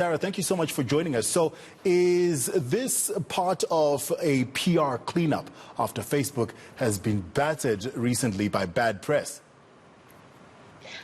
Sarah, thank you so much for joining us. So is this part of a PR cleanup after Facebook has been battered recently by bad press?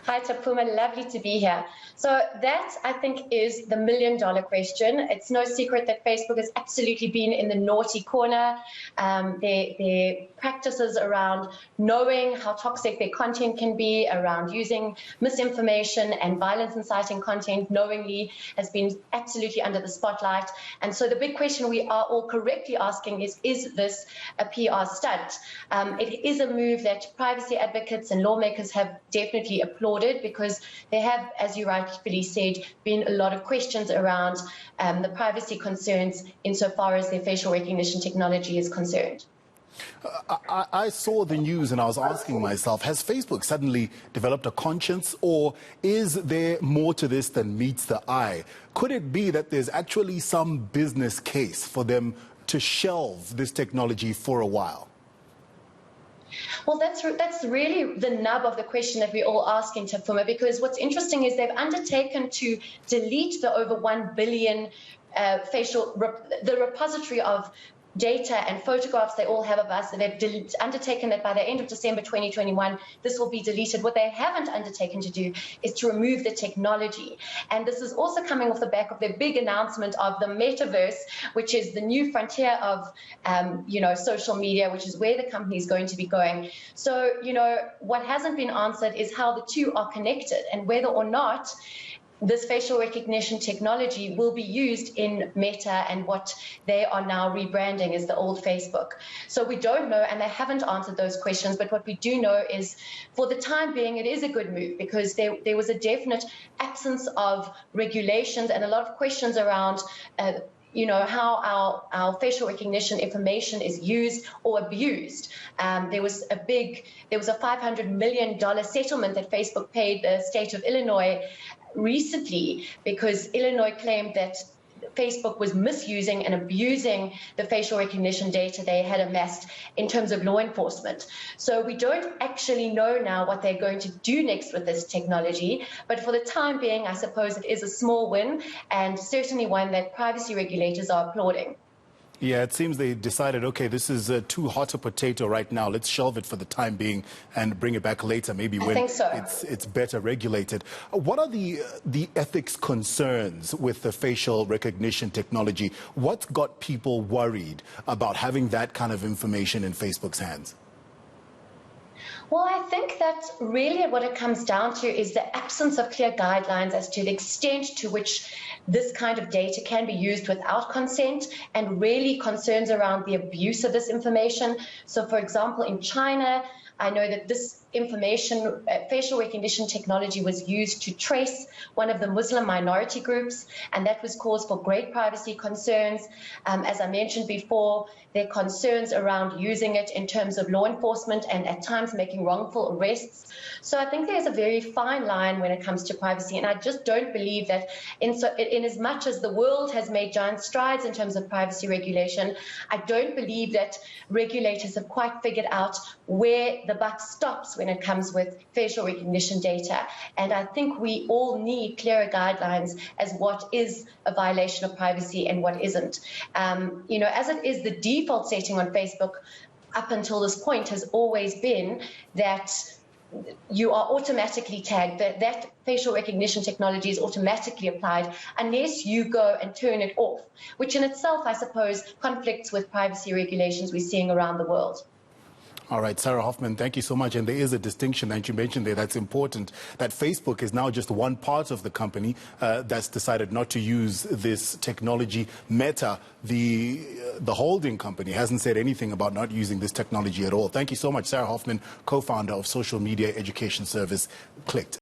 Hi, Tapuma. Lovely to be here. So that, I think, is the million-dollar question. It's no secret that Facebook has absolutely been in the naughty corner. Their practices around knowing how toxic their content can be, around using misinformation and violence-inciting content knowingly, has been absolutely under the spotlight. And so the big question we are all correctly asking is this a PR stunt? It is a move that privacy advocates and lawmakers have definitely applauded, because there have, as you rightfully said, been a lot of questions around the privacy concerns insofar as their facial recognition technology is concerned. I saw the news and I was asking myself, has Facebook suddenly developed a conscience, or is there more to this than meets the eye? Could it be that there's actually some business case for them to shelve this technology for a while? Well, that's really the nub of the question that we're all asking, Tafuma, because what's interesting is they've undertaken to delete the over 1 billion the repository of data and photographs they all have of us. They've undertaken that by the end of December 2021, this will be deleted. What they haven't undertaken to do is to remove the technology. And this is also coming off the back of their big announcement of the metaverse, which is the new frontier of, social media, which is where the company is going to be going. So, what hasn't been answered is how the two are connected and whether or not this facial recognition technology will be used in Meta and what they are now rebranding as the old Facebook. So we don't know, and they haven't answered those questions. But what we do know is, for the time being, it is a good move, because there was a definite absence of regulations and a lot of questions around how our facial recognition information is used or abused. There was a $500 million settlement that Facebook paid the state of Illinois recently, because Illinois claimed that Facebook was misusing and abusing the facial recognition data they had amassed in terms of law enforcement. So we don't actually know now what they're going to do next with this technology. But for the time being, I suppose it is a small win, and certainly one that privacy regulators are applauding. Yeah, it seems they decided, okay, this is too hot a potato right now. Let's shelve it for the time being and bring it back later, maybe when it's better regulated. What are the ethics concerns with the facial recognition technology? What's got people worried about having that kind of information in Facebook's hands? Well, I think that really what it comes down to is the absence of clear guidelines as to the extent to which this kind of data can be used without consent, and really concerns around the abuse of this information. So, for example, in China, I know that this information, facial recognition technology, was used to trace one of the Muslim minority groups, and that was cause for great privacy concerns. As I mentioned before, there are concerns around using it in terms of law enforcement and at times making wrongful arrests. So I think there's a very fine line when it comes to privacy, and I just don't believe that in as much as the world has made giant strides in terms of privacy regulation, I don't believe that regulators have quite figured out where the buck stops when it comes with facial recognition data. And I think we all need clearer guidelines as what is a violation of privacy and what isn't. As it is, the default setting on Facebook up until this point has always been that you are automatically tagged, that facial recognition technology is automatically applied unless you go and turn it off, which in itself, I suppose, conflicts with privacy regulations we're seeing around the world. All right, Sarah Hoffman, thank you so much. And there is a distinction that you mentioned there that's important, that Facebook is now just one part of the company that's decided not to use this technology. Meta, the holding company, hasn't said anything about not using this technology at all. Thank you so much, Sarah Hoffman, co-founder of social media education service Clicked.